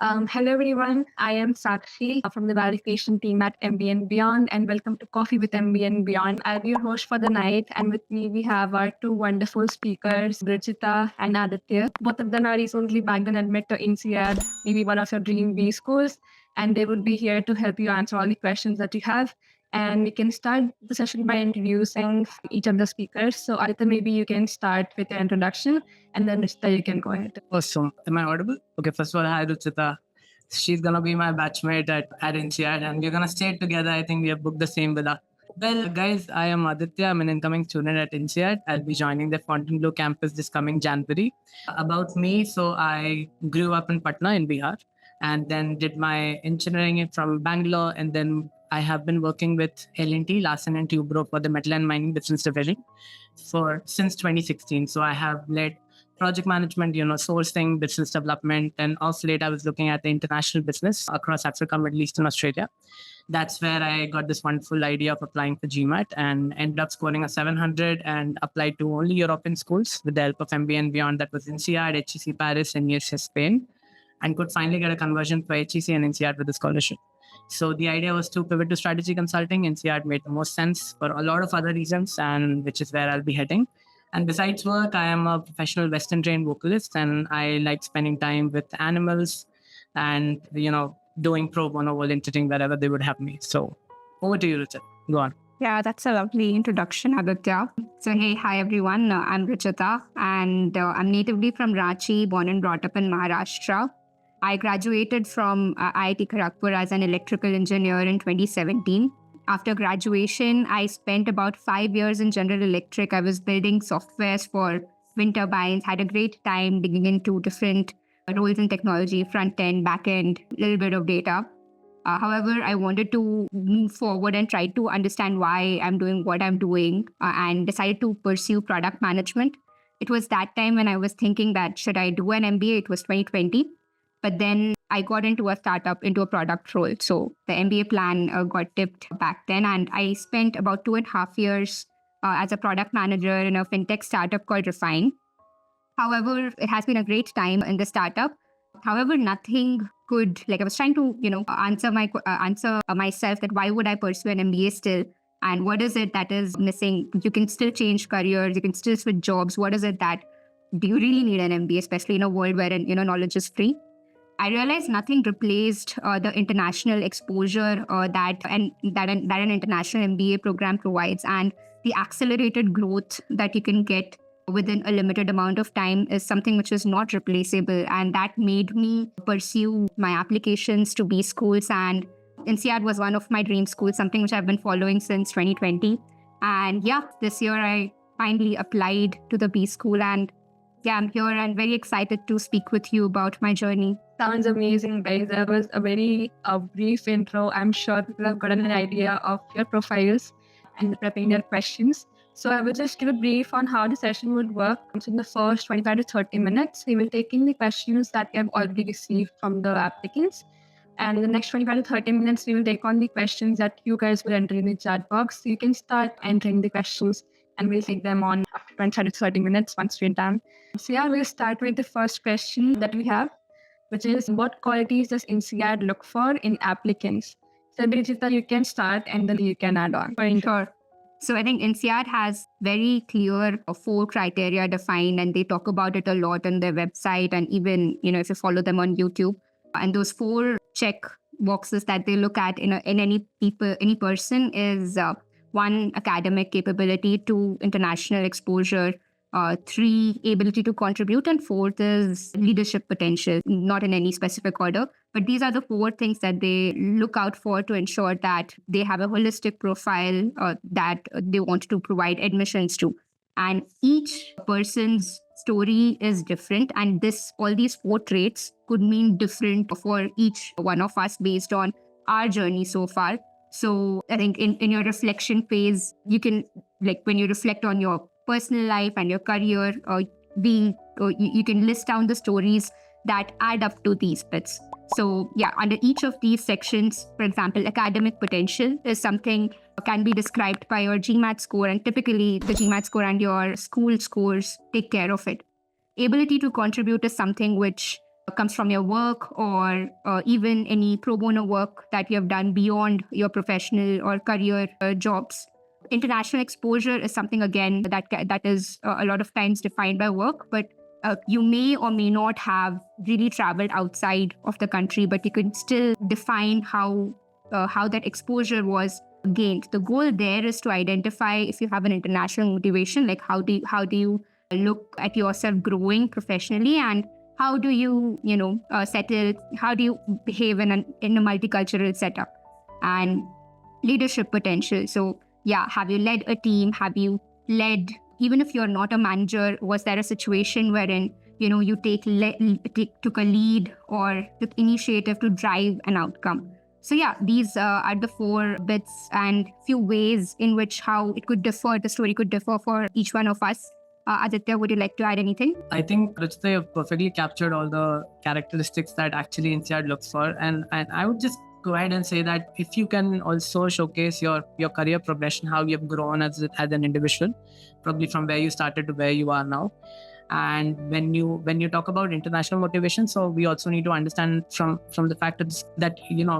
Hello, everyone. I am Sakshi from the validation team at MBA and Beyond, and welcome to Coffee with MBA and Beyond. I'll be your host for the night, and with me we have our two wonderful speakers, Ruchita and Aditya. Both of them are recently back and admit to INSEAD, maybe one of your dream B schools, and they would be here to help you answer all the questions that you have. And we can start the session by introducing each of the speakers. So, Aditya, maybe you can start with your introduction, and then Ruchita, you can go ahead. Awesome. Am I audible? Okay, first of all, hi Ruchita. She's gonna be my batchmate at INSEAD and we're gonna stay together. I think we have booked the same villa. Well, guys, I am Aditya. I'm an incoming student at INSEAD. I'll be joining the Fontainebleau campus this coming January. About me, so I grew up in Patna in Bihar and then did my engineering from Bangalore. And then I have been working with L&T, Larsen and Toubro for the Metal and Mining Business Division for since 2016. So I have led project management, sourcing, business development. And of late, I was looking at the international business across Africa, Middle East, and Australia. That's where I got this wonderful idea of applying for GMAT and ended up scoring a 700 and applied to only European schools with the help of MBA and Beyond. That was INSEAD, HEC Paris, and ESS Spain, and could finally get a conversion for HEC and INSEAD with a scholarship. So the idea was to pivot to strategy consulting. INSEAD made the most sense for a lot of other reasons, and which is where I'll be heading. And besides work, I am a professional Western trained vocalist and I like spending time with animals and, doing pro bono volunteering wherever they would have me. So over to you, Richard. Go on. Yeah, that's a lovely introduction, Aditya. So, hey, hi everyone. I'm Ruchita and I'm natively from Ranchi, born and brought up in Maharashtra. I graduated from IIT Kharagpur as an electrical engineer in 2017. After graduation, I spent about 5 years in General Electric. I was building softwares for wind turbines, had a great time digging into different roles in technology, front end, back end, a little bit of data. However, I wanted to move forward and try to understand why I'm doing what I'm doing and decided to pursue product management. It was that time when I was thinking that should I do an MBA? It was 2020. But then I got into a startup, into a product role. So the MBA plan got tipped back then. And I spent about 2.5 years as a product manager in a fintech startup called Refine. However, it has been a great time in the startup. However, nothing could, I was trying to, answer myself that why would I pursue an MBA still? And what is it that is missing? You can still change careers, you can still switch jobs. What is it that, do you really need an MBA, especially in a world where, knowledge is free? I realized nothing replaced the international exposure that an international MBA program provides, and the accelerated growth that you can get within a limited amount of time is something which is not replaceable. And that made me pursue my applications to B schools, and INSEAD was one of my dream schools, something which I've been following since 2020. And yeah, this year I finally applied to the B school, and yeah, I'm here and very excited to speak with you about my journey. Sounds amazing, guys. That was a very brief intro. I'm sure people have gotten an idea of your profiles and prepping their questions. So I will just give a brief on how the session would work. So in the first 25 to 30 minutes, we will take in the questions that we have already received from the applicants. And in the next 25 to 30 minutes, we will take on the questions that you guys will enter in the chat box. So you can start entering the questions and we'll take them on after 25 to 30 minutes once we're done. So yeah, we'll start with the first question that we have, which is what qualities does INSEAD look for in applicants? So Brigitta, you can start and then you can add on. Sure. So I think INSEAD has very clear 4 criteria defined, and they talk about it a lot on their website and even, if you follow them on YouTube. And those 4 check boxes that they look at in any person is 1, academic capability, 2, international exposure, 3, ability to contribute, and 4th is leadership potential, not in any specific order. But these are the 4 things that they look out for to ensure that they have a holistic profile that they want to provide admissions to. And each person's story is different, and all these 4 traits could mean different for each one of us based on our journey so far. So I think in your reflection phase, you can, when you reflect on your personal life and your career, you can list down the stories that add up to these bits. So yeah, under each of these sections, for example, academic potential is something can be described by your GMAT score, and typically the GMAT score and your school scores take care of it. Ability to contribute is something which comes from your work, or even any pro bono work that you have done beyond your professional or career jobs. International exposure is something, again, that is a lot of times defined by work, but you may or may not have really traveled outside of the country, but you can still define how that exposure was gained. The goal there is to identify if you have an international motivation, like how do you look at yourself growing professionally, and how do you settle, how do you behave in a multicultural setup, and leadership potential. So yeah, have you led a team? Have you led, even if you're not a manager, was there a situation wherein you took a lead or took initiative to drive an outcome? So yeah, these are the 4 bits and few ways in which how it could differ, the story could differ for each one of us. Aditya, would you like to add anything? I think Ruchita, you've perfectly captured all the characteristics that actually INSEAD looks for. And I would just go ahead and say that if you can also showcase your career progression, how you've grown as an individual, probably from where you started to where you are now. And when you talk about international motivation, so we also need to understand from the fact that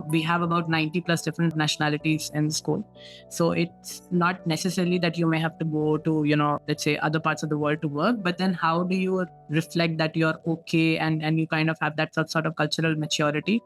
we have about 90 plus different nationalities in school. So it's not necessarily that you may have to go to let's say other parts of the world to work, but then how do you reflect that you're okay and you kind of have that sort of cultural maturity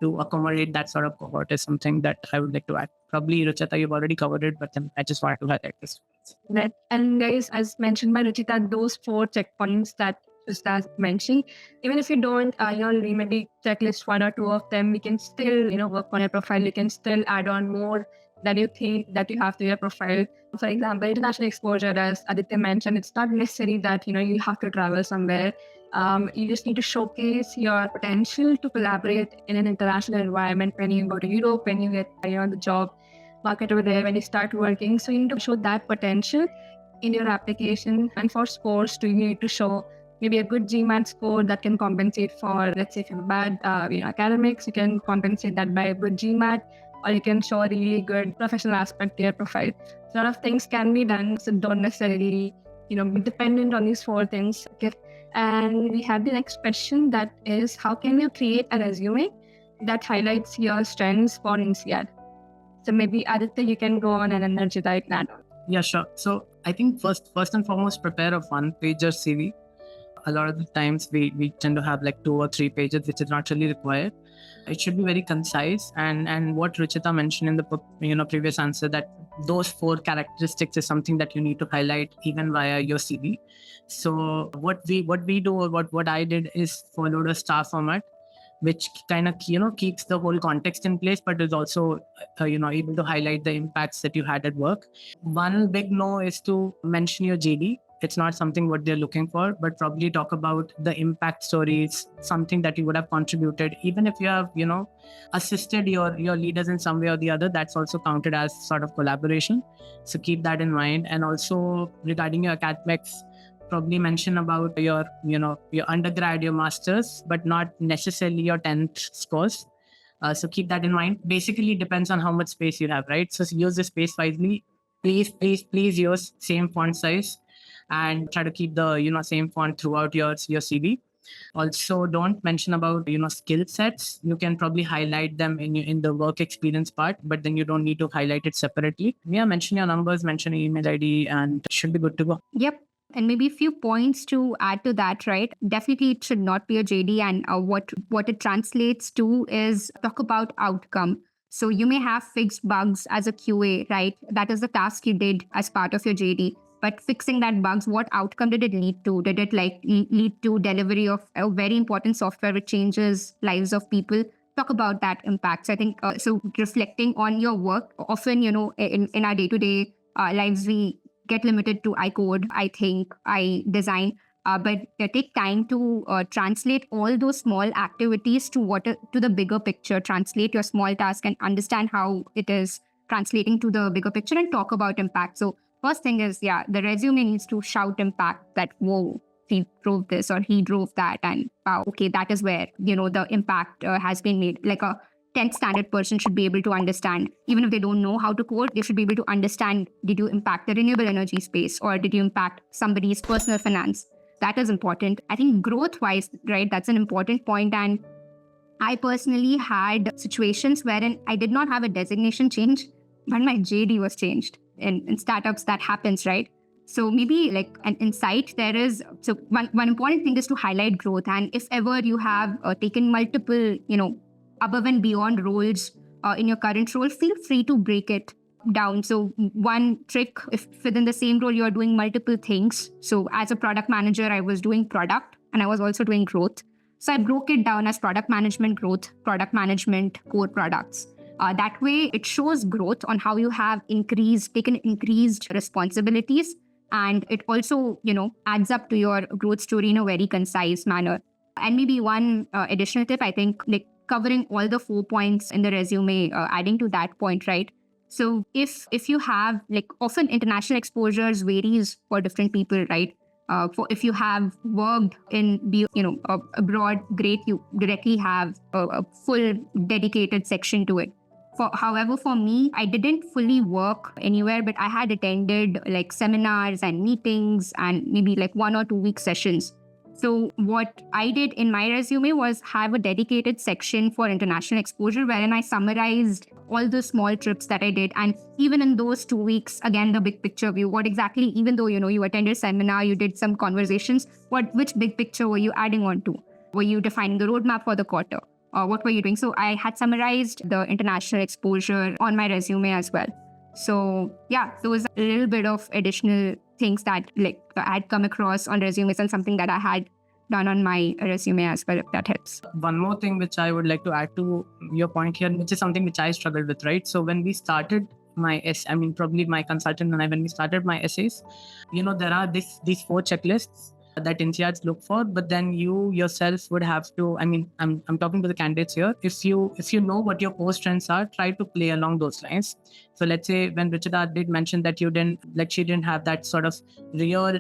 to accommodate that sort of cohort is something that I would like to add. Probably Ruchita, you've already covered it, but then I just wanted to highlight this. Right. And guys, as mentioned by Ruchita, those 4 checkpoints that Ustaz mentioned, even if you don't, maybe checklist 1 or 2 of them, we can still, work on your profile. You can still add on more that you think that you have to your profile. For example, international exposure, as Aditya mentioned, it's not necessary that, you have to travel somewhere. You just need to showcase your potential to collaborate in an international environment when you go to Europe, when you get the job market over there, when you start working. So you need to show that potential in your application. And for scores, you need to show maybe a good GMAT score that can compensate for, let's say, if you have bad academics, you can compensate that by a good GMAT, or you can show a really good professional aspect to your profile. So a lot of things can be done, so don't necessarily be dependent on these 4 things. Okay. And we have the next question, that is, how can you create a resume that highlights your strengths for INSEAD? So maybe Aditya, you can go on, and then Ruchita, you can add on. Yeah, sure. So I think first and foremost, prepare a 1-pager CV. A lot of the times we tend to have like 2 or 3 pages, which is not really required. It should be very concise. And what Ruchita mentioned in the previous answer, that those 4 characteristics is something that you need to highlight even via your CV. So what we do, or what I did, is follow the STAR format, which kind of keeps the whole context in place, but is also able to highlight the impacts that you had at work. One big no is to mention your JD. It's not something what they're looking for, but probably talk about the impact stories, something that you would have contributed. Even if you have assisted your leaders in some way or the other, that's also counted as sort of collaboration. So keep that in mind. And also regarding your academics, probably mention about your undergrad, your master's, but not necessarily your 10th scores. So keep that in mind. Basically, it depends on how much space you have, right? So use the space wisely. Please use same font size, and try to keep the same font throughout your CV. Also, don't mention about skill sets. You can probably highlight them in the work experience part, but then you don't need to highlight it separately. Yeah, mention your numbers, mention your email ID, and it should be good to go. Yep. And maybe a few points to add to that, right? Definitely, it should not be a JD. And what it translates to is talk about outcome. So you may have fixed bugs as a QA, right? That is the task you did as part of your JD. But fixing that bugs, what outcome did it lead to? Did it lead to delivery of a very important software which changes lives of people? Talk about that impact. So I think so reflecting on your work, often, in our day-to-day lives, we get limited to I code, I think, I design, but take time to translate all those small activities to the bigger picture. Translate your small task and understand how it is translating to the bigger picture, and talk about impact. So first thing is, the resume needs to shout impact, that, whoa, he drove this or he drove that, and wow, okay, that is where, the impact has been made. Like a 10th standard person should be able to understand, even if they don't know how to code, they should be able to understand, did you impact the renewable energy space, or did you impact somebody's personal finance? that is important. I think growth-wise, right, that's an important point. And I personally had situations wherein I did not have a designation change, but my JD was changed. In startups, that happens, right? So maybe like an insight there is. So one important thing is to highlight growth. And if ever you have taken multiple, above and beyond roles in your current role, feel free to break it down. So one trick, if within the same role you're doing multiple things. So as a product manager, I was doing product and I was also doing growth. So I broke it down as product management, growth, product management, core products. That way, it shows growth on how you have taken increased responsibilities. And it also, adds up to your growth story in a very concise manner. And maybe one additional tip, I think, like covering all the 4 points in the resume, adding to that point, right? So if you have, like, often international exposures varies for different people, right? If you have worked abroad, great, you directly have a full dedicated section to it. However, for me, I didn't fully work anywhere, but I had attended like seminars and meetings and maybe like 1 or 2 week sessions. So what I did in my resume was have a dedicated section for international exposure wherein I summarized all the small trips that I did. And even in those 2 weeks, again, the big picture view, what exactly, even though, you attended seminar, you did some conversations, which big picture were you adding on to? Were you defining the roadmap for the quarter? Or what were you doing? So I had summarized the international exposure on my resume as well. So yeah, those are a little bit of additional things that like I had come across on resumes and something that I had done on my resume as well, if that helps. One more thing which I would like to add to your point here, which is something which I struggled with, right? So when we started probably my consultant and I, when we started my essays, there are these 4 checklists that INSEADs look for, but then you yourself would have to, I'm talking to the candidates here. If you know what your core strengths are, try to play along those lines. So let's say when Ruchita did mention that she didn't have that sort of real,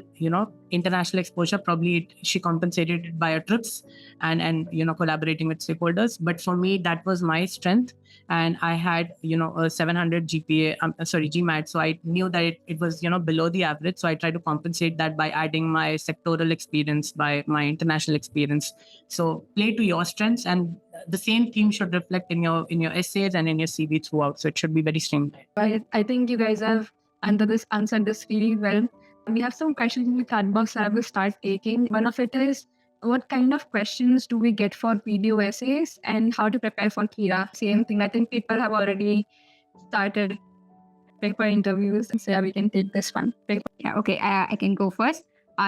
international exposure, probably she compensated it by her trips and collaborating with stakeholders. But for me, that was my strength. And I had, a 700 GMAT. So I knew that it was, below the average. So I tried to compensate that by adding my sectoral experience, by my international experience. So play to your strengths, and the same theme should reflect in your essays and in your CV throughout. So it should be very streamlined. I think you guys have answered this really well. We have some questions in the chat box that I will start taking. One of it is, what kind of questions do we get for video essays and how to prepare for Kira? Same thing. I think people have already started preparing for interviews. So yeah, we can take this one. Yeah, okay, I can go first.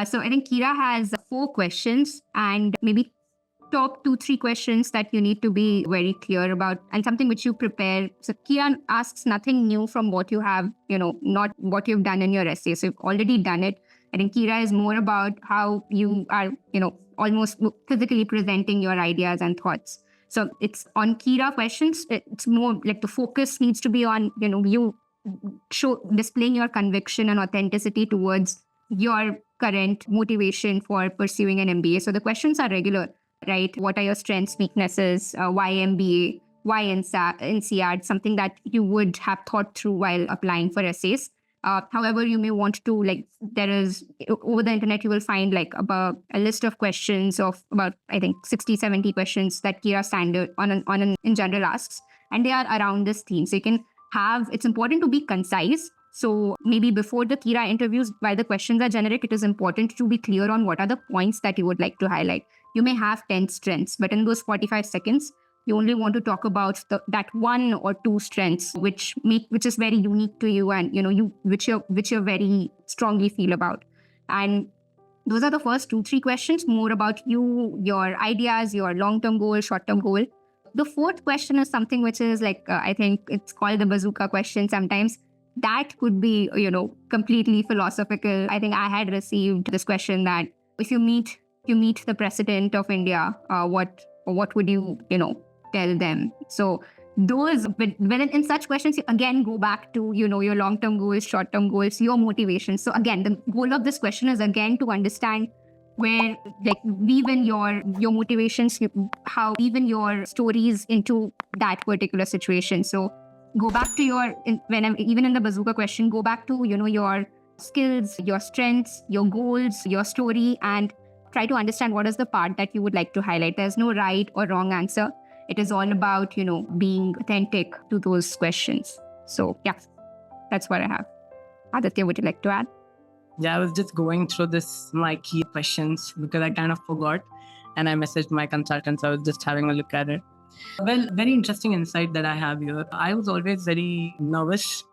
So I think Kira has 4 questions and maybe top 2-3 questions that you need to be very clear about and something which you prepare. So Kira asks nothing new from what you have, not what you've done in your essay. So you've already done it. I think Kira is more about how you are, almost physically presenting your ideas and thoughts. So it's on Kira questions. It's more like the focus needs to be on, you displaying your conviction and authenticity towards your current motivation for pursuing an MBA. So the questions are regular, right? What are your strengths, weaknesses? Why MBA? Why INSEAD? Something that you would have thought through while applying for essays. However, you may want to, there is, over the internet, you will find about a list of questions of about, I think, 60, 70 questions that Kira standard in general asks. And they are around this theme. So you can it's important to be concise. So maybe before the Kira interviews, while the questions are generic, it is important to be clear on what are the points that you would like to highlight. You may have 10 strengths, but in those 45 seconds, you only want to talk about that 1 or 2 strengths, which is very unique to you and which you very strongly feel about. And those are the first 2-3 questions, more about you, your ideas, your long-term goal, short-term goal. The 4th question is something which is I think it's called the bazooka question sometimes. That could be, completely philosophical. I think I had received this question that if you meet the president of India, what would you, tell them? So those, when in such questions, you again go back to, your long-term goals, short-term goals, your motivation. So again, the goal of this question is again to understand where, weave in your motivations, how even your stories into that particular situation. So go back to even in the bazooka question, go back to, your skills, your strengths, your goals, your story, and try to understand what is the part that you would like to highlight. There's no right or wrong answer. It is all about, being authentic to those questions. So yeah, that's what I have. Aditya, would you like to add? Yeah, I was just going through my key questions because I kind of forgot and I messaged my consultant. So I was just having a look at it. Well, very interesting insight that I have here. I was always very nervous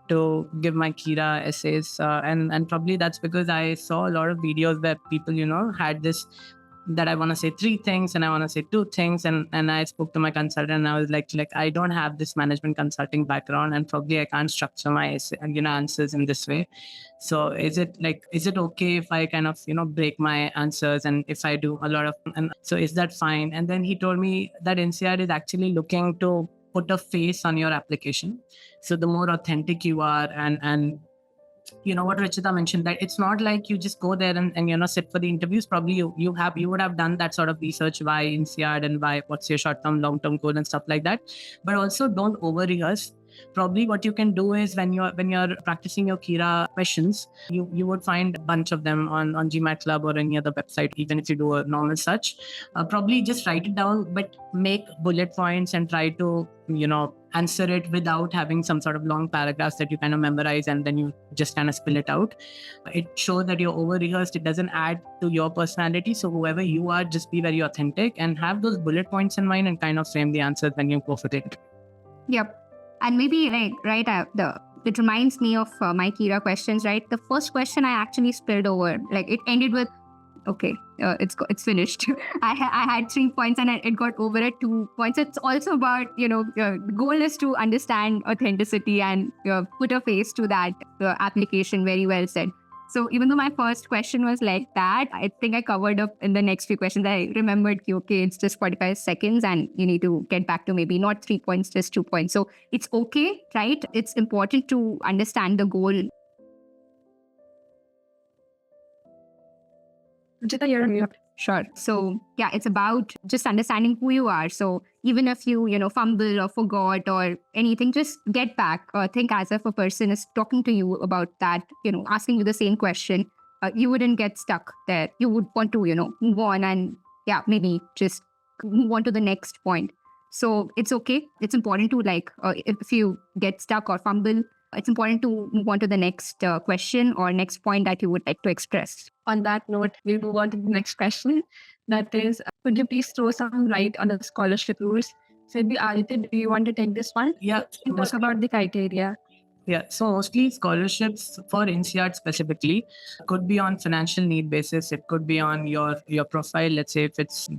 to give my Kira essays. And probably that's because I saw a lot of videos where people, had this that I want to say 3 things and I want to say 2 things. And I spoke to my consultant and I was like, I don't have this management consulting background and probably I can't structure my essay, answers in this way. So is it okay if I kind of, break my answers and if I do a lot of, and so is that fine? And then he told me that NCR is actually looking to put a face on your application. So the more authentic you are and what Richita mentioned, that it's not like you just go there and sit for the interviews. Probably you would have done that sort of research, why INSEAD and why what's your short-term, long-term goal and stuff like that. But also don't over-rehearse. Probably what you can do is when you're practicing your Kira questions, you would find a bunch of them on GMAT Club or any other website, even if you do a normal search. Probably just write it down, but make bullet points and try to, answer it without having some sort of long paragraphs that you kind of memorize and then you just kind of spill it out. It shows that you're over-rehearsed. It doesn't add to your personality. So whoever you are, just be very authentic and have those bullet points in mind and kind of frame the answers when you go for it. Yep. And maybe it reminds me of my Kira questions, right? The first question I actually spilled over, it ended with, okay, it's finished. I had 3 points and it got over at 2 points. It's also about, the goal is to understand authenticity and put a face to that application. Very well said. So even though my first question was like that, I think I covered up in the next few questions. I remembered, okay, it's just 45 seconds and you need to get back to maybe not 3 points, just 2 points. So it's okay, right? It's important to understand the goal. Richita, you're on mute. Sure. So yeah, it's about just understanding who you are. So even if you, fumble or forgot or anything, just get back. Think as if a person is talking to you about that, asking you the same question. You wouldn't get stuck there. You would want to, move on and maybe just move on to the next point. So it's okay. It's important to if you get stuck or fumble, it's important to move on to the next question or next point that you would like to express. On that note, we'll move on to the next question. That is, could you please throw some light on the scholarship rules? So, Aditya, do you want to take this one? Yeah. Talk about the criteria. Yeah, so mostly scholarships for INSEAD specifically could be on financial need basis. It could be on your profile. Let's say if it's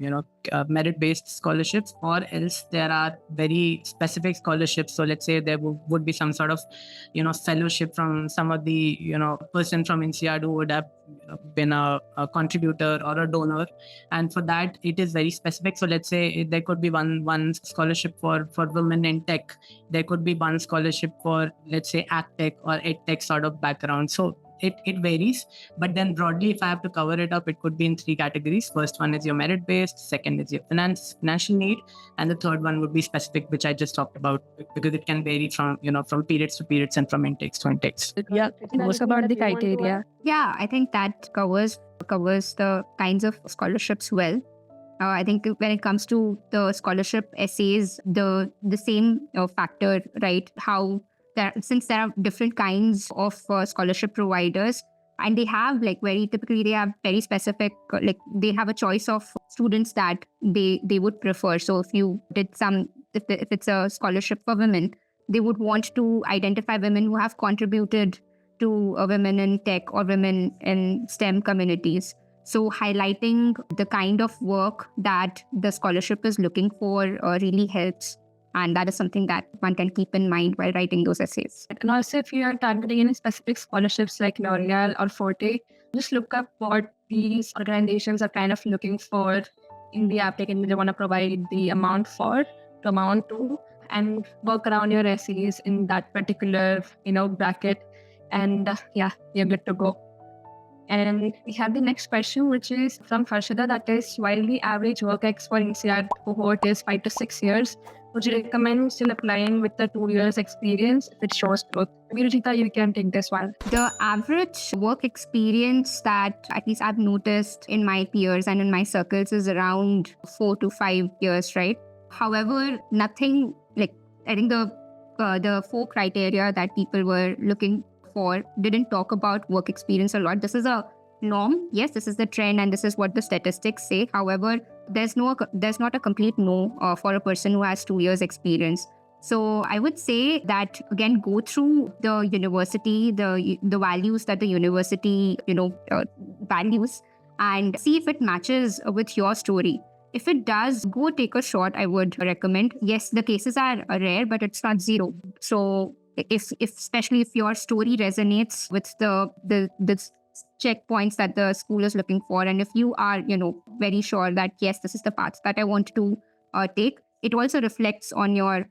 merit-based scholarships, or else there are very specific scholarships. So let's say there would be some sort of fellowship from some of the person from INSEAD who would have been a contributor or a donor, and for that it is very specific. So let's say there could be one scholarship for women in tech. There could be one scholarship for, let's say, AgTech or EdTech sort of background. So it varies, but then broadly, if I have to cover it up, it could be in 3 categories. First one is your merit-based, second is your financial need, and the third one would be specific, which I just talked about, because it can vary from from periods to periods and from intakes to intakes. Yeah, most about the criteria. Yeah, I think that covers the kinds of scholarships well. I think when it comes to the scholarship essays, the same factor, right? Since there are different kinds of scholarship providers, and they have they have very specific, they have a choice of students that they would prefer. So if you did if it's a scholarship for women, they would want to identify women who have contributed to women in tech or women in STEM communities. So highlighting the kind of work that the scholarship is looking for really helps. And that is something that one can keep in mind while writing those essays. And also, if you are targeting any specific scholarships like L'Oreal or Forte, just look up what these organizations are kind of looking for in the applicant they want to provide the amount to, and work around your essays in that particular, bracket. And you're good to go. And we have the next question, which is from Farshada, that is, while the average work ex for INSEAD cohort is 5 to 6 years, would you recommend still applying with the 2 years experience if it shows growth? Maybe Ruchita, you can take this one. The average work experience that at least I've noticed in my peers and in my circles is around 4 to 5 years, right? However, nothing like I think the 4 criteria that people were looking for didn't talk about work experience a lot. This is a norm. Yes, this is the trend and this is what the statistics say. However, there's not a complete no for a person who has 2 years experience. So I would say that again, go through the university, the values that the university values, and see if it matches with your story. If it does, go take a shot. I would recommend. Yes, the cases are rare, but it's not zero. So if especially if your story resonates with the checkpoints that the school is looking for, and if you are very sure that yes, this is the path that I want to take, it also reflects on your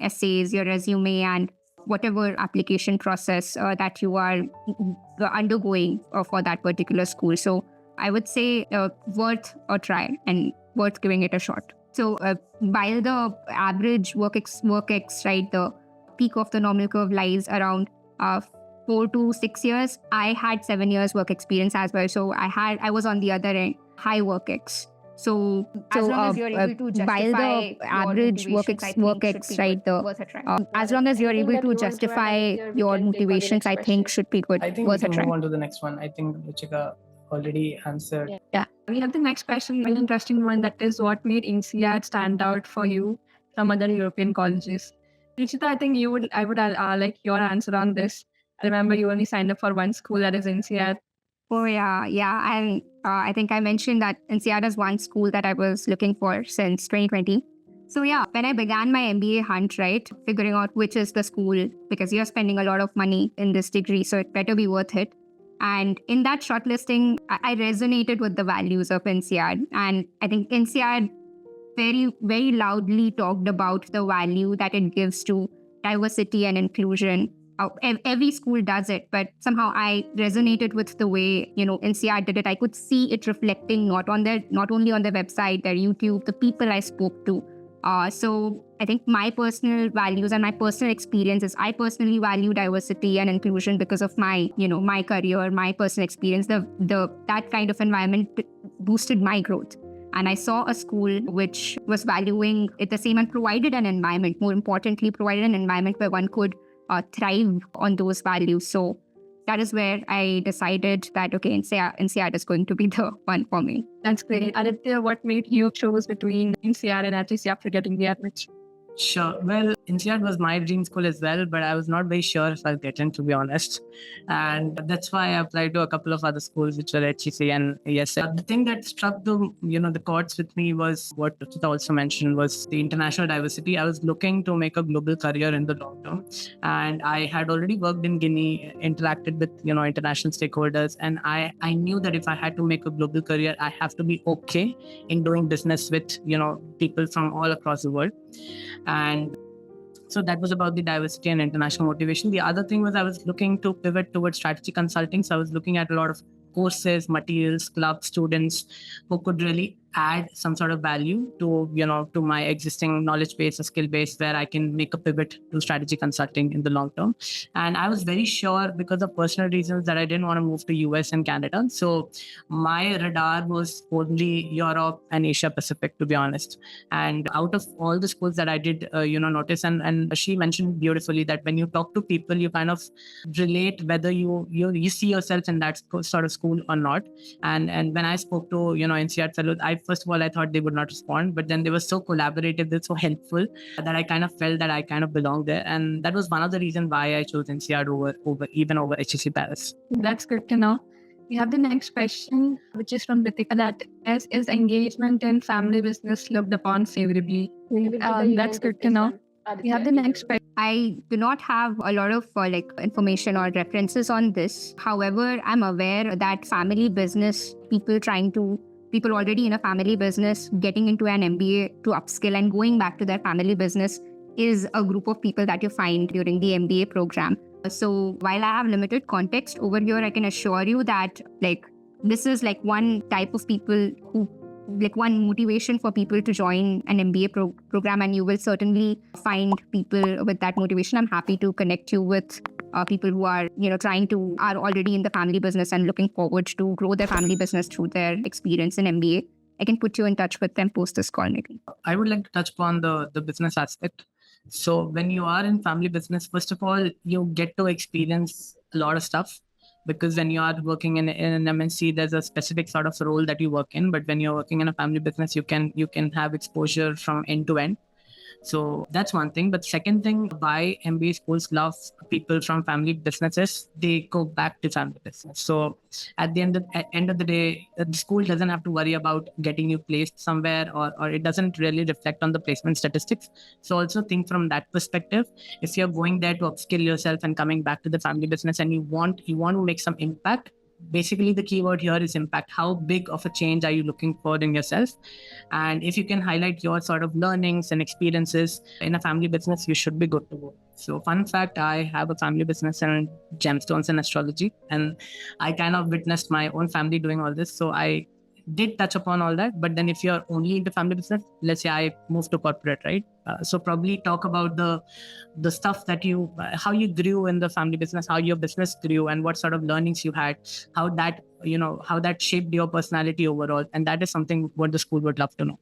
essays, your resume, and whatever application process that you are undergoing for that particular school. So I would say worth a try and worth giving it a shot. So while the average work X, right, the peak of the normal curve lies around 4 to 6 years, I had 7 years work experience as well. So I was on the other end, high work X. So As long as you're able to justify while the your average work motivations, X, I right, think should be worth a try. as long as you're able to justify your motivations, I think should be good. I think we Worth a can try. move on to the next one. I think Ruchika already answered. Yeah. We have the next question, an interesting one, that is what made INSEAD stand out for you from other European colleges? Ruchita, I think I would like your answer on this. I remember you only signed up for one school, that is INSEAD. Oh yeah. And I think I mentioned that INSEAD is one school that I was looking for since 2020. So yeah, when I began my MBA hunt, right, figuring out which is the school, because you're spending a lot of money in this degree, so it better be worth it. And in that shortlisting, I resonated with the values of INSEAD. And I think INSEAD very, very loudly talked about the value that it gives to diversity and inclusion. Every school does it, but somehow I resonated with the way INSEAD did it. I could see it reflecting not only on their website, their YouTube, the people I spoke to. So I think my personal values and my personal experiences, I personally value diversity and inclusion because of my my career, my personal experience. That kind of environment boosted my growth. And I saw a school which was valuing it the same and provided an environment, more importantly, provided an environment where one could thrive on those values. So that is where I decided that, okay, INSEAD is going to be the one for me. That's great. Aditya, what made you choose between INSEAD and HEC after getting the admission? Sure. Well, INSEAD was my dream school as well, but I was not very sure if I'll get in, to be honest. And that's why I applied to a couple of other schools, which were HEC and ESL. The thing that struck the chords with me was what Ruchita also mentioned, was the international diversity. I was looking to make a global career in the long term. And I had already worked in Guinea, interacted with, international stakeholders. And I knew that if I had to make a global career, I have to be okay in doing business with, people from all across the world. And so that was about the diversity and international motivation. The other thing was I was looking to pivot towards strategy consulting. So I was looking at a lot of courses, materials, clubs, students who could really add some sort of value to my existing knowledge base or skill base, where I can make a pivot to strategy consulting in the long term. And I was very sure, because of personal reasons, that I didn't want to move to US and Canada. So my radar was only Europe and Asia Pacific, to be honest. And out of all the schools that I did notice, and she mentioned beautifully that when you talk to people, you kind of relate whether you see yourself in that sort of school or not. And when I spoke to INSEAD fellows, first of all, I thought they would not respond, but then they were so collaborative, they're so helpful, that I kind of felt that I kind of belonged there. And that was one of the reasons why I chose INSEAD over HEC Paris. That's good to know. We have the next question, which is from Ritika, that is engagement in family business looked upon favorably? That's good to know. We have the next question. I do not have a lot of information or references on this. However, I'm aware that family business, people already in a family business getting into an MBA to upskill and going back to their family business is a group of people that you find during the MBA program. So while I have limited context over here, I can assure you that this is one type of people who like one motivation for people to join an MBA program, and you will certainly find people with that motivation. I'm happy to connect you with people who are, are already in the family business and looking forward to grow their family business through their experience in MBA. I can put you in touch with them post this call, maybe. I would like to touch upon the business aspect. So when you are in family business, first of all, you get to experience a lot of stuff, because when you are working in an MNC, there's a specific sort of role that you work in. But when you're working in a family business, you can have exposure from end to end. So that's one thing. But second thing, why MBA schools love people from family businesses, they go back to family business. So at the end of the day, the school doesn't have to worry about getting you placed somewhere, or it doesn't really reflect on the placement statistics. So also think from that perspective. If you're going there to upskill yourself and coming back to the family business, and you want to make some impact, basically the keyword here is impact. How big of a change are you looking for in yourself? And if you can highlight your sort of learnings and experiences in a family business, you should be good to go. So fun fact, I have a family business in gemstones and astrology, and I kind of witnessed my own family doing all this. So I did touch upon all that. But then if you're only into family business, let's say I moved to corporate, right? So probably talk about the stuff that how you grew in the family business, how your business grew, and what sort of learnings you had, how that shaped your personality overall. And that is something what the school would love to know.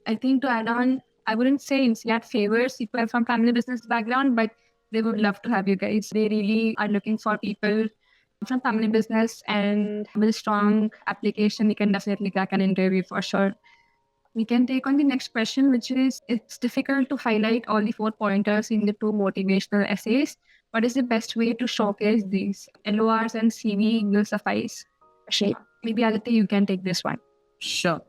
I think to add on, I wouldn't say INSEAD favors people from family business background, but they would love to have you guys. They really are looking for people from family business, and with a strong application, we can definitely crack an interview for sure. We can take on the next question, which is, it's difficult to highlight all the 4 pointers in the 2 motivational essays. What is the best way to showcase these? LORs and CV will suffice. Maybe Aditya, you can take this one. Sure.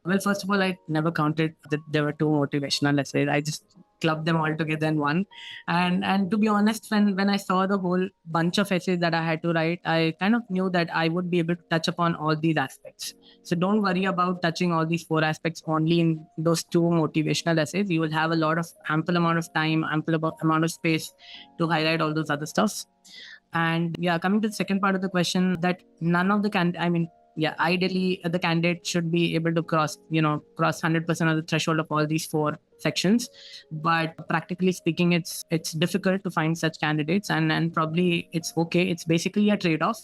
Well, first of all, I never counted that there were 2 motivational essays. I just clubbed them all together in one. And to be honest, when I saw the whole bunch of essays that I had to write, I kind of knew that I would be able to touch upon all these aspects. So don't worry about touching all these 4 aspects only in those 2 motivational essays. You will have a lot of ample amount of time, ample amount of space to highlight all those other stuffs. And yeah, coming to the second part of the question, that none of the ideally the candidate should be able to cross 100% of the threshold of all these 4 sections. But practically speaking, it's difficult to find such candidates, and probably it's okay. It's basically a trade-off.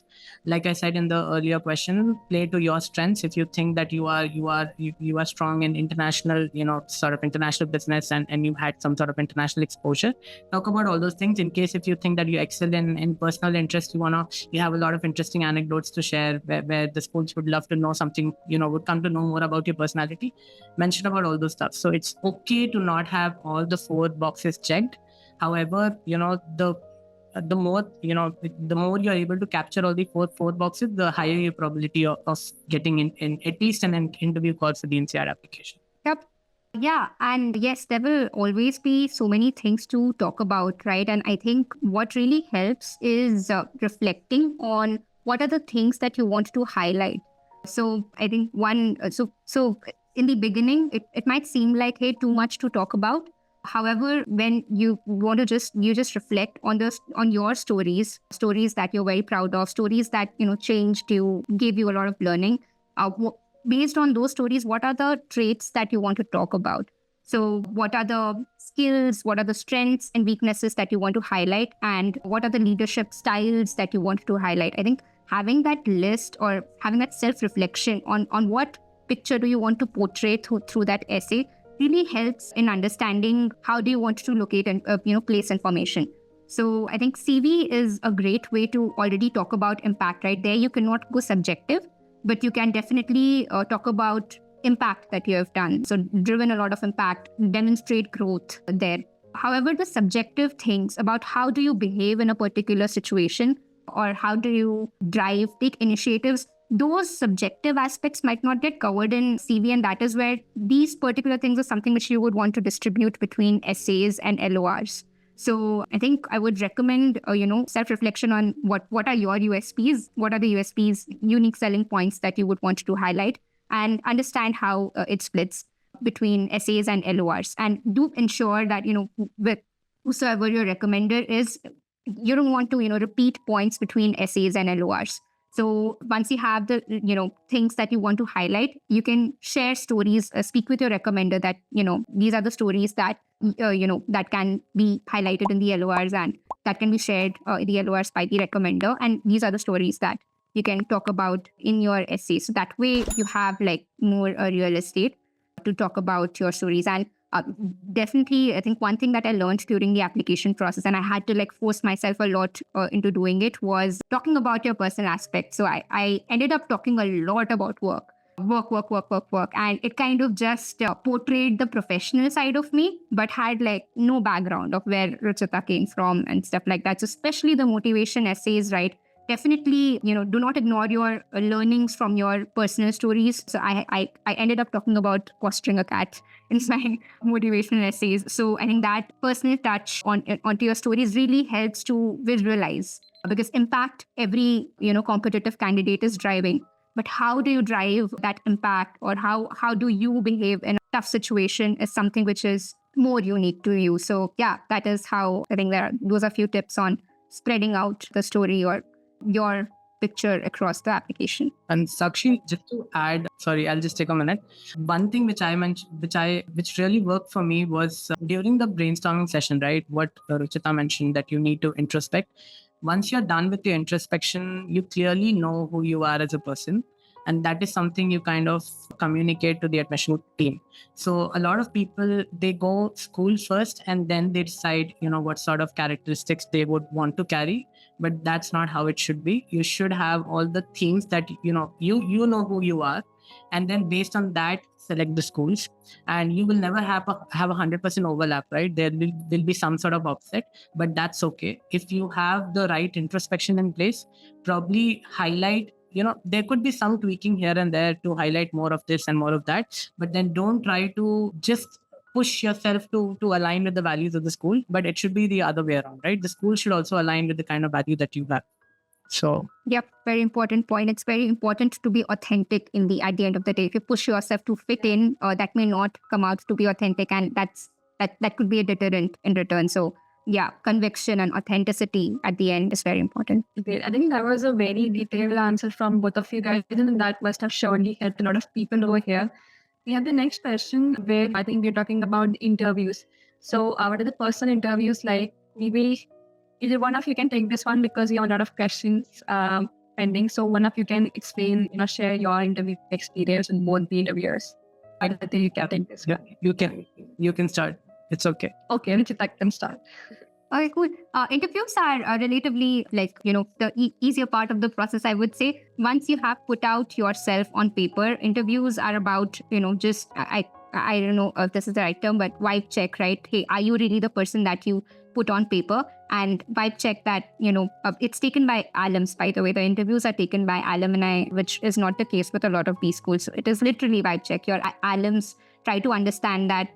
Like I said in the earlier question, play to your strengths. If you think that you are strong in international, sort of international business, and you had some sort of international exposure, talk about all those things. In case if you think that you excel in personal interest, you have a lot of interesting anecdotes to share where the schools would love to know something, would come to know more about your personality, mention about all those stuff. So it's okay to not have all the 4 boxes checked. However, the more you're able to capture all the four boxes, the higher your probability of getting in at least an interview call for the INSEAD application. Yep. Yeah. And yes, there will always be so many things to talk about, right? And I think what really helps is reflecting on what are the things that you want to highlight. So I think so in the beginning, it might seem like, hey, too much to talk about. However, when you want to just reflect on your stories that you're very proud of, stories that, changed you, gave you a lot of learning. Based on those stories, what are the traits that you want to talk about? So what are the skills, what are the strengths and weaknesses that you want to highlight? And what are the leadership styles that you want to highlight? I think having that list or having that self-reflection on what picture do you want to portray through that essay really helps in understanding how do you want to locate and place information. So I think CV is a great way to already talk about impact, right? There you cannot go subjective, but you can definitely talk about impact that you have done. So driven a lot of impact, demonstrate growth there. However, the subjective things about how do you behave in a particular situation, or how do you take initiatives, those subjective aspects might not get covered in CV, and that is where these particular things are something which you would want to distribute between essays and LORs. So I think I would recommend, self-reflection on what are your USPs, what are the USPs, unique selling points that you would want to highlight, and understand how it splits between essays and LORs. And do ensure that, with whosoever your recommender is, you don't want to, repeat points between essays and LORs. So once you have the, things that you want to highlight, you can share stories, speak with your recommender that, these are the stories that, that can be highlighted in the LORs and that can be shared in the LORs by the recommender. And these are the stories that you can talk about in your essay. So that way you have like more real estate to talk about your stories. And definitely, I think one thing that I learned during the application process, and I had to like force myself a lot into doing it, was talking about your personal aspects. So I ended up talking a lot about work. And it kind of just portrayed the professional side of me, but had like no background of where Ruchita came from and stuff like that. So especially the motivation essays, right? Definitely, do not ignore your learnings from your personal stories. So I ended up talking about fostering a cat in my motivational essays. So I think that personal touch onto your stories really helps to visualize, because impact every competitive candidate is driving. But how do you drive that impact, or how do you behave in a tough situation is something which is more unique to you. So yeah, that is how I think those are a few tips on spreading out the story or your picture across the application. And Sakshi, just to add, sorry, I'll just take a minute. One thing which I mentioned, which really worked for me was during the brainstorming session, right? What Ruchita mentioned, that you need to introspect. Once you're done with your introspection, you clearly know who you are as a person. And that is something you kind of communicate to the admission team. So a lot of people, they go school first and then they decide, what sort of characteristics they would want to carry. But that's not how it should be. You should have all the things that, you know who you are. And then based on that, select the schools. And you will never have a 100% overlap, right? There will be some sort of offset, but that's okay. If you have the right introspection in place, probably highlight, there could be some tweaking here and there to highlight more of this and more of that, but then don't try to just push yourself to align with the values of the school, but it should be the other way around, right? The school should also align with the kind of value that you have. So yep, very important point. It's very important to be authentic at the end of the day. If you push yourself to fit in, that may not come out to be authentic, and that could be a deterrent in return. So yeah, conviction and authenticity at the end is very important. Great. I think that was a very detailed answer from both of you guys, and that must have surely helped a lot of people over here. We have the next question where I think we're talking about interviews. So what are the personal interviews like? Maybe either one of you can take this one because we have a lot of questions pending. So one of you can explain, share your interview experience with both the interviewers. I think you can take this. Yeah, you can start. It's okay. Okay, Ruchita can start. Okay, cool. Interviews are relatively the easier part of the process, I would say. Once you have put out yourself on paper, interviews are about, just, I don't know if this is the right term, but vibe check, right? Hey, are you really the person that you put on paper? And vibe check that, it's taken by alums, by the way. The interviews are taken by alumni, which is not the case with a lot of B schools. So it is literally vibe check. Your alums try to understand that,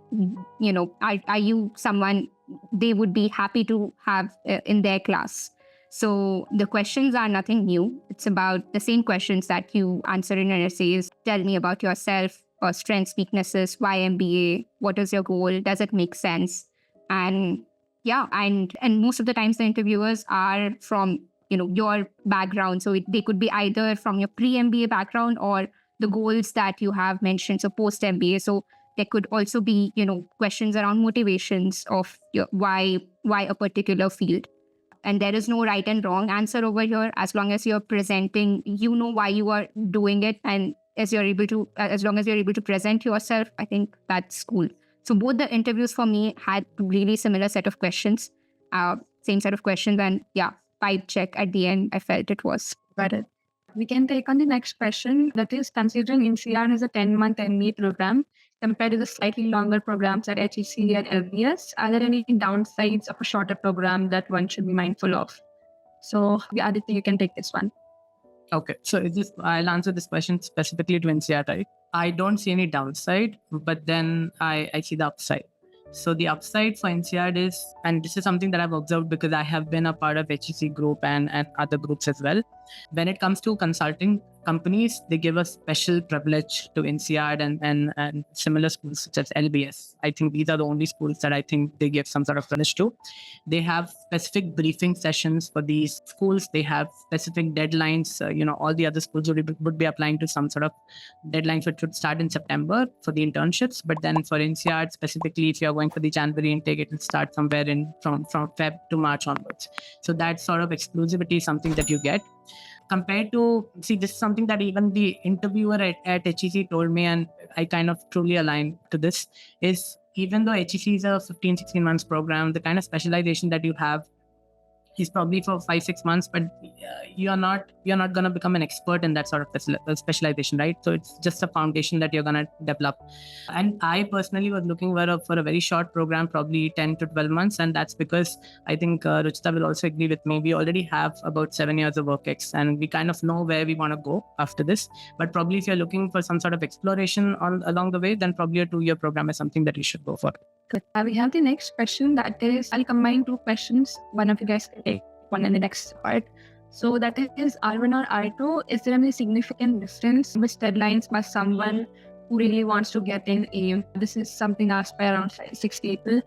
are you someone they would be happy to have in their class. So the questions are nothing new. It's about the same questions that you answer in your essays. Tell me about yourself, or strengths, weaknesses, why MBA, what is your goal, does it make sense? And yeah, and most of the times the interviewers are from, your background. So they could be either from your pre-MBA background or the goals that you have mentioned, so post-MBA. So there could also be, questions around motivations of why a particular field. And there is no right and wrong answer over here. As long as you're presenting, why you are doing it. And as long as you're able to present yourself, I think that's cool. So both the interviews for me had really similar set of questions, same set of questions. And yeah, vibe check at the end, I felt it was better. We can take on the next question. That is, considering NCR has a 10-month MBA program compared to the slightly longer programs at HEC and LBS, are there any downsides of a shorter program that one should be mindful of? So, Aditya, you can take this one. Okay, so I'll answer this question specifically to NCR, right? I don't see any downside, but then I see the upside. So the upside for NCR is, and this is something that I've observed because I have been a part of HEC group and other groups as well. When it comes to consulting, companies, they give a special privilege to INSEAD and similar schools such as LBS. I think these are the only schools that I think they give some sort of privilege to. They have specific briefing sessions for these schools. They have specific deadlines. All the other schools would be applying to some sort of deadlines which would start in September for the internships. But then for INSEAD specifically, if you're going for the January intake, it will start somewhere from Feb to March onwards. So that sort of exclusivity is something that you get. Compared to, this is something that even the interviewer at HEC told me, and I kind of truly align to this, is even though HEC is a 15, 16 months program, the kind of specialization that you have is probably for 5-6 months, but you're not going to become an expert in that sort of specialization, right? So it's just a foundation that you're going to develop. And I personally was looking for a very short program, probably 10 to 12 months. And that's because I think Ruchita will also agree with me. We already have about 7 years of work ex, and we kind of know where we want to go after this. But probably if you're looking for some sort of exploration along the way, then probably a 2-year program is something that you should go for. Good. We have the next question. That is, I'll combine 2 questions. One of you guys can take one in the next part. So that is R1 or R2. Is there any significant difference? Which deadlines must someone who really wants to get in aim? This is something asked by around 6 people.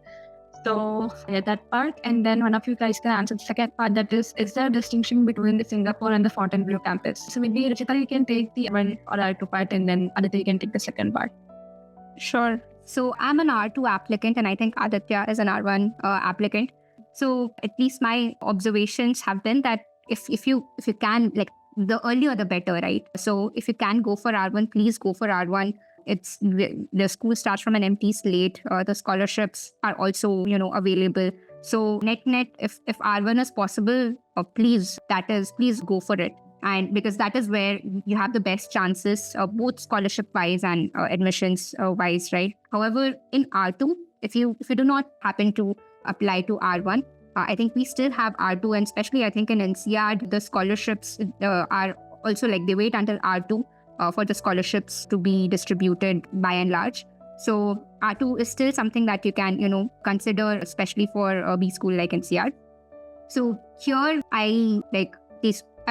So yeah, that part. And then one of you guys can answer the second part. That is there a distinction between the Singapore and the Fontainebleau campus? So maybe Ruchita, you can take the R1 or R2 part, and then Aditya, you can take the second part. Sure. So I'm an R2 applicant, and I think Aditya is an R1 applicant. So at least my observations have been that if you can, like, the earlier the better, right? So if you can go for R1, please go for R1. It's the school starts from an empty slate. The scholarships are also available. So net, if R1 is possible, please go for it. And because that is where you have the best chances, both scholarship wise and admissions wise, right? However, in R2, if you do not happen to apply to R1, I think we still have R2, and especially I think in INSEAD, the scholarships are also they wait until R2 for the scholarships to be distributed by and large. So R2 is still something that you can consider, especially for a B school like INSEAD. So here I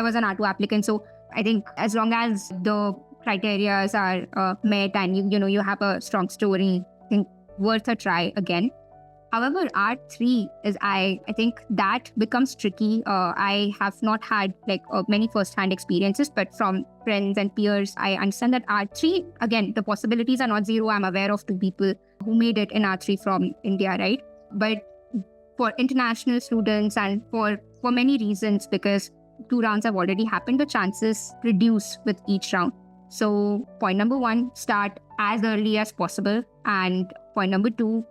was an R2 applicant, so I think as long as the criteria are met and you have a strong story, I think worth a try again. However, R3 is I think that becomes tricky. I have not had many first-hand experiences, but from friends and peers, I understand that R3, again, the possibilities are not zero. I'm aware of 2 people who made it in R3 from India, right? But for international students and for many reasons, because 2 rounds have already happened, the chances reduce with each round. So point number 1, start as early as possible. And point number 2,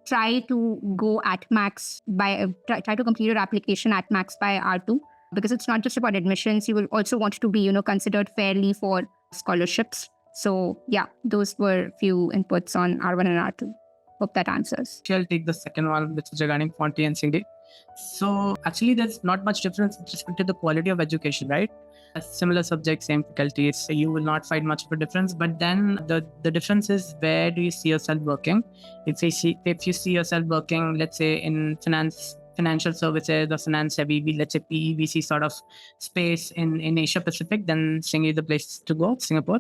try to go at max try to complete your application at max by R2, because it's not just about admissions. You will also want to be, considered fairly for scholarships. So yeah, those were a few inputs on R1 and R2. Hope that answers. I'll take the second one, which is regarding Fonty and Singhi. So actually, there's not much difference with respect to the quality of education, right? A similar subject, same faculties, so you will not find much of a difference. But then the difference is, where do you see yourself working? If you see yourself working, let's say in financial services or finance heavy, let's say PEVC sort of space in Asia Pacific, then Singapore is the place to go, Singapore.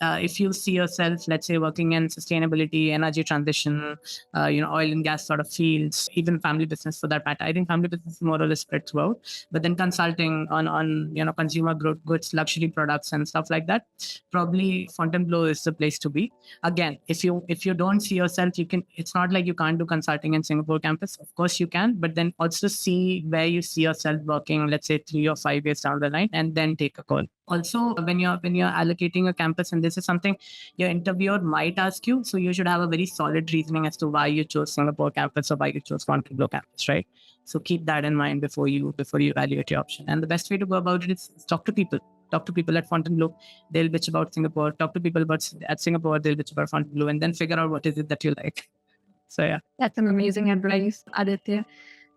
If you see yourself, let's say, working in sustainability, energy transition, oil and gas sort of fields, even family business for that matter. I think family business is more or less spread throughout. But then consulting on consumer goods, luxury products and stuff like that, probably Fontainebleau is the place to be. Again, if you don't see yourself, you can. It's not like you can't do consulting in Singapore campus. Of course you can, but then also see where you see yourself working, let's say 3 or 5 years down the line, and then take a call. Also, when you're allocating a campus, and this is something your interviewer might ask you, so you should have a very solid reasoning as to why you chose Singapore campus or why you chose Fontainebleau campus, right? So keep that in mind before you evaluate your option. And the best way to go about it is talk to people. Talk to people at Fontainebleau, they'll bitch about Singapore. Talk to people at Singapore, they'll bitch about Fontainebleau, and then figure out what is it that you like. So yeah. That's an amazing advice, Aditya.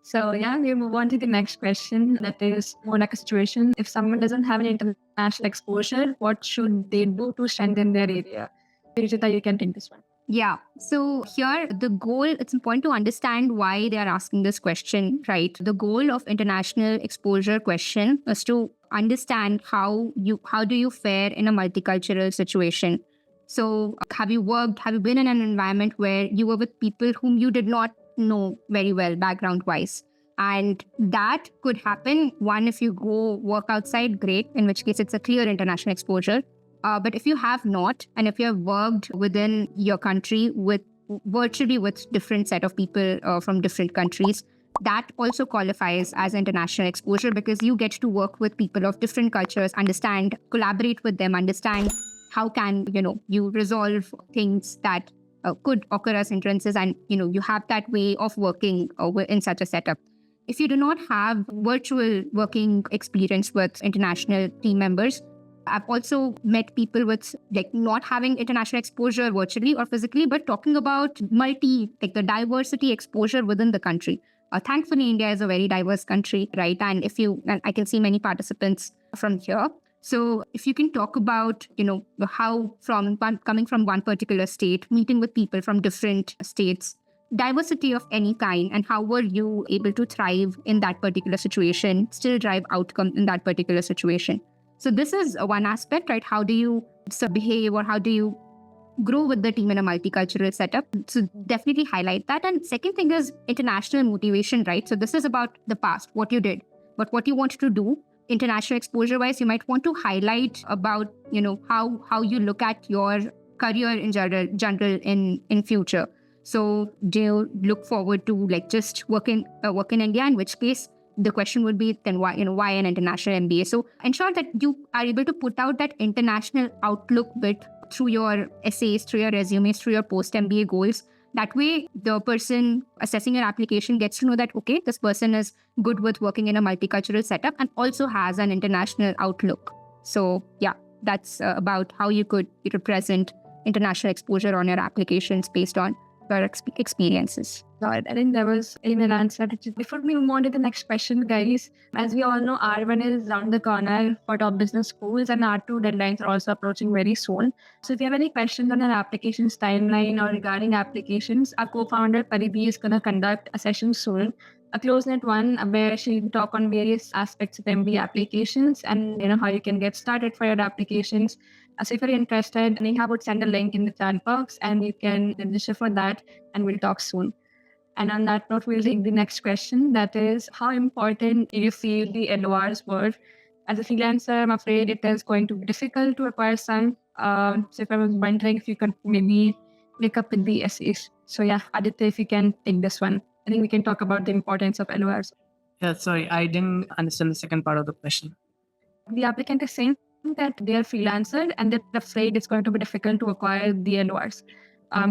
So yeah, we move on to the next question. That is more like a situation. If someone doesn't have an international exposure, what should they do to strengthen their area? Ruchita, you can take this one. Yeah. So here, the goal, it's important to understand why they are asking this question, right? The goal of international exposure question is to understand how do you fare in a multicultural situation. So have you been in an environment where you were with people whom you did not know very well background wise? And that could happen, one, if you go work outside, great, in which case it's a clear international exposure. But if you have not, and if you have worked within your country with virtually with different set of people from different countries, that also qualifies as international exposure because you get to work with people of different cultures, understand, collaborate with them, understand how can you resolve things that could occur as hindrances, and you have that way of working in such a setup. If you do not have virtual working experience with international team members, I've also met people with like not having international exposure virtually or physically, but talking about the diversity exposure within the country. Thankfully, India is a very diverse country, right? And I can see many participants from here. So if you can talk about, how coming from one particular state, meeting with people from different states, diversity of any kind, and how were you able to thrive in that particular situation, still drive outcome in that particular situation. So this is one aspect, right? How do you behave, or how do you grow with the team in a multicultural setup? So definitely highlight that. And second thing is international motivation, right? So this is about the past, what you did, but what you want to do international exposure wise. You might want to highlight about, how you look at your career in general in future. So do you look forward to like just work in India, in which case the question would be then why an international MBA? So ensure that you are able to put out that international outlook bit through your essays, through your resumes, through your post MBA goals. That way, the person assessing your application gets to know that, okay, this person is good with working in a multicultural setup and also has an international outlook. So yeah, that's about how you could represent international exposure on your applications based on your experiences. Got it. I think that was an answer. Before we move on to the next question, guys, as we all know, R1 is around the corner for top business schools, and R2 deadlines are also approaching very soon. So if you have any questions on our applications timeline or regarding applications, our co-founder Paribi is going to conduct a session soon, a close-knit one where she'll talk on various aspects of MBA applications and how you can get started for your applications. So if you're interested, Neha would send a link in the chat box and you can register for that, and we'll talk soon. And on that note, we'll take the next question. That is, how important do you feel the LORs were? As a freelancer, I'm afraid it is going to be difficult to acquire some. So if I was wondering if you could maybe pick up with the essays. So yeah, Aditya, if you can take this one. I think we can talk about the importance of LORs. Yeah, sorry, I didn't understand the second part of the question. The applicant is saying that they are freelancer and they're afraid it's going to be difficult to acquire the LORs.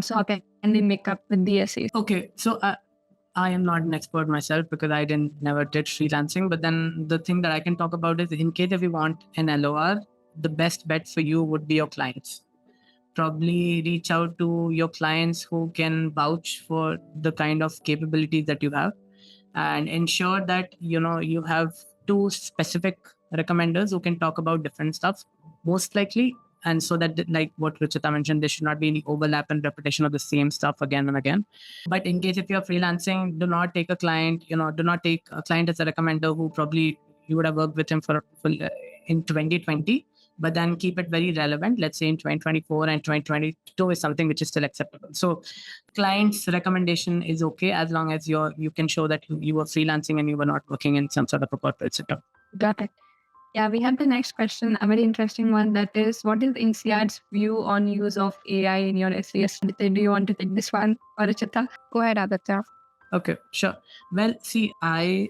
So how can they make up with the essays? Okay, so I am not an expert myself because I never did freelancing. But then the thing that I can talk about is, in case if you want an LOR, the best bet for you would be your clients. Probably reach out to your clients who can vouch for the kind of capabilities that you have, and ensure that you have two specific recommenders who can talk about different stuff, most likely. And so that, like what Ruchita mentioned, there should not be any overlap and repetition of the same stuff again and again. But in case if you're freelancing, do not take a client, do not take a client as a recommender who probably you would have worked with him for in 2020, but then keep it very relevant. Let's say in 2024 and 2022 is something which is still acceptable. So client's recommendation is okay as long as you can show that you were freelancing and you were not working in some sort of a corporate setup. Got it. Yeah, we have the next question, a very interesting one. That is, what is INSEAD's view on use of AI in your essays? Do you want to take this one, or Ruchita? Go ahead, Aditya. Okay, sure. Well, see, I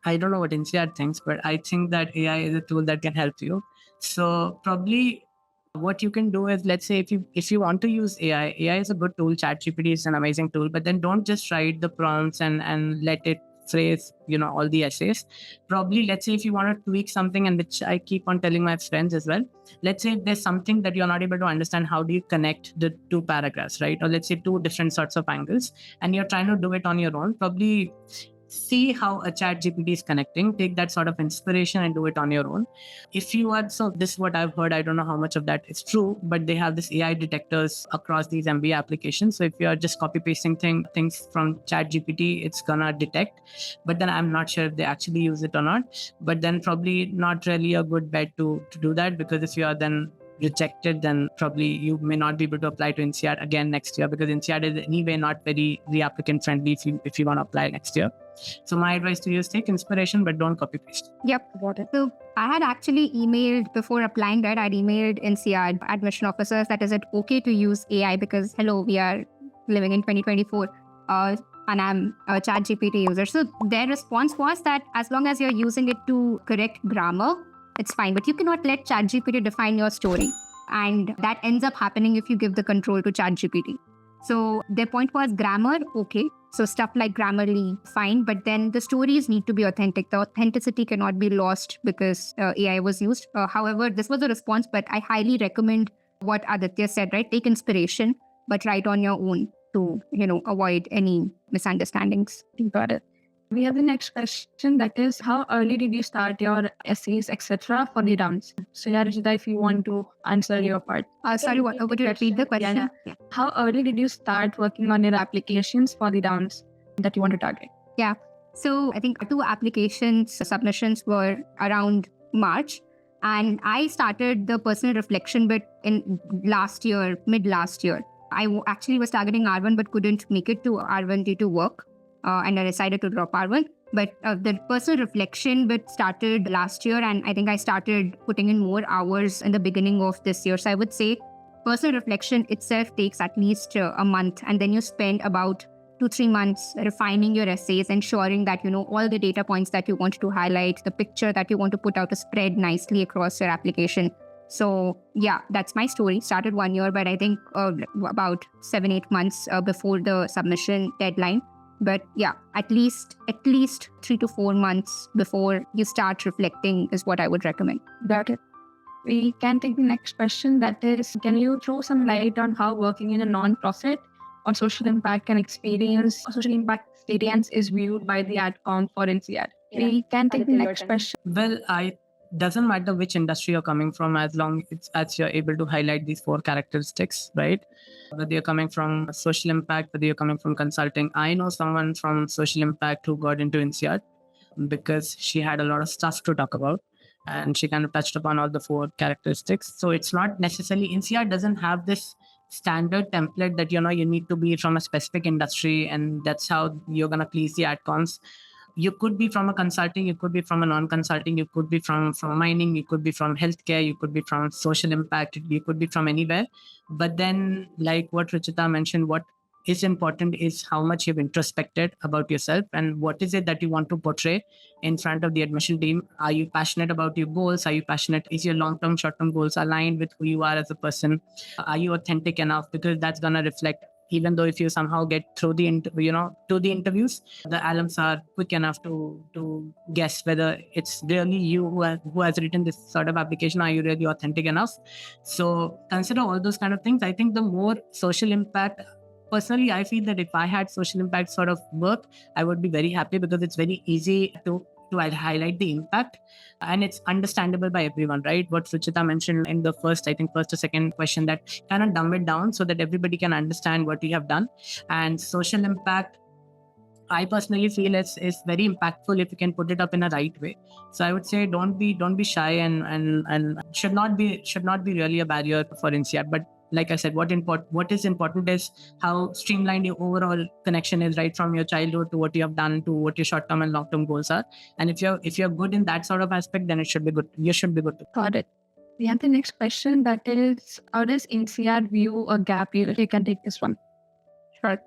don't know what INSEAD thinks, but I think that AI is a tool that can help you. So probably what you can do is, let's say if you want to use AI is a good tool. ChatGPT is an amazing tool, but then don't just write the prompts and let it phrase all the essays. Probably, let's say if you want to tweak something, and which I keep on telling my friends as well, let's say if there's something that you're not able to understand, how do you connect the two paragraphs, right? Or let's say two different sorts of angles, and you're trying to do it on your own. Probably see how a chat GPT is connecting, take that sort of inspiration and do it on your own. If you are, so this is what I've heard, I don't know how much of that is true, but they have this AI detectors across these MBA applications. So if you are just copy pasting things from chat GPT, it's gonna detect. But then I'm not sure if they actually use it or not. But then probably not really a good bet to do that, because if you are then rejected, then probably you may not be able to apply to INSEAD again next year, because INSEAD is anyway not very reapplicant friendly if you want to apply next year. So my advice to you is take inspiration, but don't copy paste. Yep. So I had actually emailed before applying that. I'd emailed INSEAD admission officers that is it okay to use AI, because hello, we are living in 2024. And I'm a chat GPT user. So their response was that as long as you're using it to correct grammar, it's fine. But you cannot let ChatGPT define your story. And that ends up happening if you give the control to ChatGPT. So their point was grammar, okay. So stuff like Grammarly, fine. But then the stories need to be authentic. The authenticity cannot be lost because AI was used. However, this was a response, but I highly recommend what Aditya said, right? Take inspiration, but write on your own to, avoid any misunderstandings. Got it. We have the next question, that is, how early did you start your essays, etc. for the rounds? So, yeah, Rishita, if you want to answer your part. Sorry, would you repeat the question? Yeah. How early did you start working on your applications for the rounds that you want to target? Yeah. So I think 2 applications submissions were around March. And I started the personal reflection bit in mid last year. I actually was targeting R1 but couldn't make it to R1 due to work. And I decided to drop R1. But the personal reflection bit started last year, and I think I started putting in more hours in the beginning of this year. So I would say personal reflection itself takes at least a month, and then you spend about 2-3 months refining your essays, ensuring that all the data points that you want to highlight, the picture that you want to put out is spread nicely across your application. So yeah, that's my story. Started 1 year, but I think about 7-8 months before the submission deadline. But yeah, at least 3 to 4 months before you start reflecting is what I would recommend. Got it. We can take the next question, that is, can you throw some light on how working in a non-profit or social impact experience is viewed by the AdCom for INSEAD? Yeah. We can take the next question. Well, doesn't matter which industry you're coming from, as long as you're able to highlight these 4 characteristics, right? Whether you're coming from social impact, whether you're coming from consulting. I know someone from social impact who got into INSEAD because she had a lot of stuff to talk about, and she kind of touched upon all the 4 characteristics. So it's not necessarily, INSEAD doesn't have this standard template that you need to be from a specific industry and that's how you're going to please the AdComs. You could be from a consulting, you could be from a non-consulting, you could be from mining, you could be from healthcare, you could be from social impact, you could be from anywhere. But then, like what Ruchita mentioned, what is important is how much you've introspected about yourself and what is it that you want to portray in front of the admission team. Are you passionate about your goals? Are you passionate? Is your long-term, short-term goals aligned with who you are as a person? Are you authentic enough? Because that's going to reflect. Even though if you somehow get through the interviews, the alums are quick enough to guess whether it's really you who has written this sort of application. Are you really authentic enough? So consider all those kind of things. I think the more social impact, personally, I feel that if I had social impact sort of work, I would be very happy because it's very easy to highlight the impact and it's understandable by everyone, right? What Ruchita mentioned in the first or second question, that kind of dumb it down so that everybody can understand what you have done. And social impact, I personally feel is very impactful if you can put it up in a right way. So I would say don't be shy and should not be really a barrier for INSEAD. But like I said, what is important is how streamlined your overall connection is, right from your childhood to what you have done to what your short-term and long-term goals are. And if you're good in that sort of aspect, then it should be good. You should be good. Got it. We have the next question, that is, how does INSEAD view a gap year? You can take this one. Sure.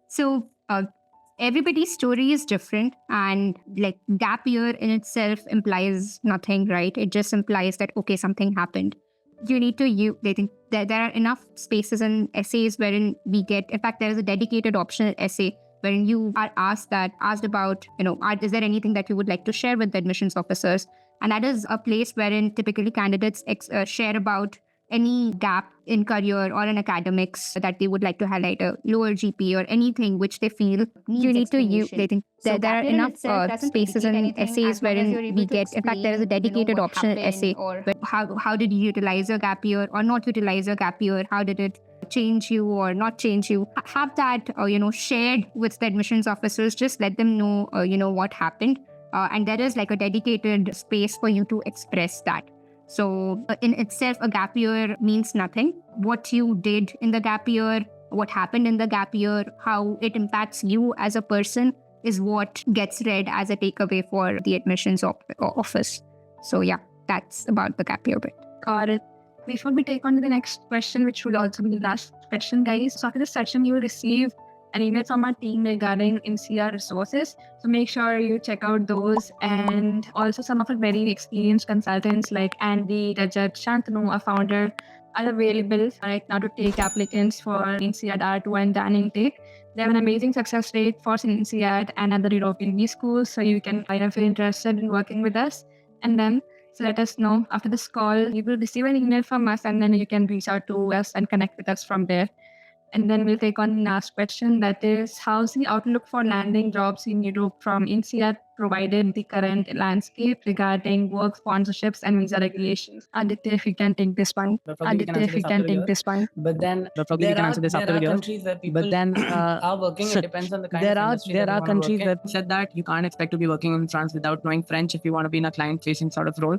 So everybody's story is different, and like gap year in itself implies nothing, right? It just implies that, okay, something happened. You need to they think that there are enough spaces in essays wherein we get, in fact, there is a dedicated optional essay wherein you are asked about, is there anything that you would like to share with the admissions officers? And that is a place wherein typically candidates share about any gap in career or in academics that they would like to highlight, a lower GP or anything which they feel you need to use. They think So there are gap year enough itself doesn't spaces indicate in anything essays as long as wherein you're able we to get, in fact, there is a explain, dedicated what optional happened essay. or But how did you utilize your gap year or not utilize your gap year? How did it change you or not change you? Have that shared with the admissions officers. Just let them know what happened, and there is like a dedicated space for you to express that. So in itself, a gap year means nothing. What you did in the gap year, what happened in the gap year, how it impacts you as a person is what gets read as a takeaway for the admissions office. So yeah, that's about the gap year bit. Got it. Before we take on to the next question, which will also be the last question, guys. So after this session, you will receive an email from our team regarding NCR resources. So make sure you check out those. And also some of our very experienced consultants like Andy, Rajat, Shantanu, our founder, are available right now to take applicants for NCR R2 and DAN intake. They have an amazing success rate for NCR and other European B schools. So you can if you're interested in working with us and them. So let us know after this call. You will receive an email from us, and then you can reach out to us and connect with us from there. And then we'll take on the last question, that is, how's the outlook for landing jobs in Europe from INSEAD provided the current landscape regarding work sponsorships and visa regulations? Aditya, if you can take this one. Aditya, if you can take this one. But then probably we can answer this after a year. Countries where people But then are working. It depends on the kind of industry there that are you wanna countries work in. that said that you can't expect to be working in France without knowing French if you want to be in a client-facing sort of role.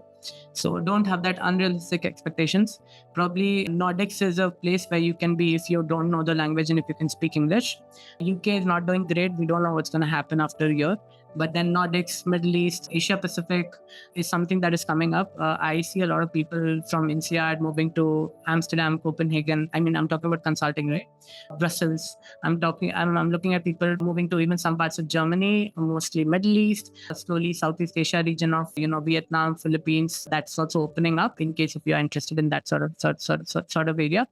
So don't have that unrealistic expectations. Probably Nordics is a place where you can be if you don't know the language and if you can speak English. UK is not doing great. We don't know what's going to happen after a year. But then Nordics, Middle East, Asia Pacific is something that is coming up. I see a lot of people from INSEAD moving to Amsterdam, Copenhagen. I mean, I'm talking about consulting, right? Brussels. I'm looking at people moving to even some parts of Germany, mostly Middle East, slowly Southeast Asia region of Vietnam, Philippines. That's also opening up in case if you're interested in that sort of area.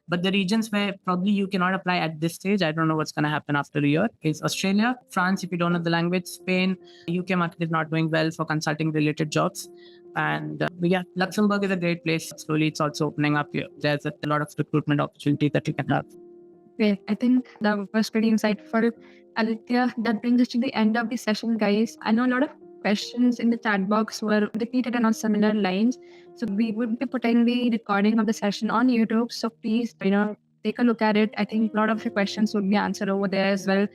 But the regions where probably you cannot apply at this stage, I don't know what's going to happen after a year, is Australia, France, if you don't know the language, Spain, UK market is not doing well for consulting related jobs. And Luxembourg is a great place. Slowly, it's also opening up here. There's a lot of recruitment opportunity that you can have. Great. I think that was pretty insightful. Aditya, that brings us to the end of the session, guys. I know a lot of questions in the chat box were repeated and on similar lines. So we would be putting the recording of the session on YouTube. So please, take a look at it. I think a lot of your questions would be answered over there as well.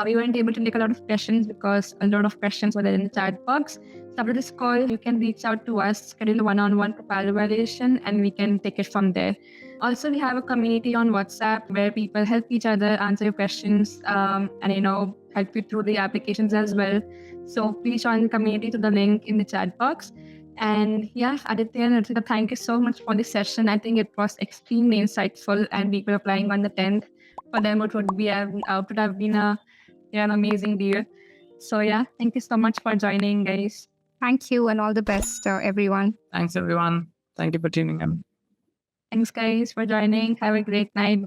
We weren't able to take a lot of questions because a lot of questions were there in the chat box. So after this call, you can reach out to us, schedule a one-on-one profile evaluation, and we can take it from there. Also, we have a community on WhatsApp where people help each other answer your questions and help you through the applications as well. So please join the community to the link in the chat box. And Aditya and Rachita, thank you so much for this session. I think it was extremely insightful, and people applying on the 10th, for them it would have been an amazing deal. So thank you so much for joining, guys. Thank you and all the best, everyone. Thanks, everyone. Thank you for tuning in. Thanks, guys, for joining. Have a great night.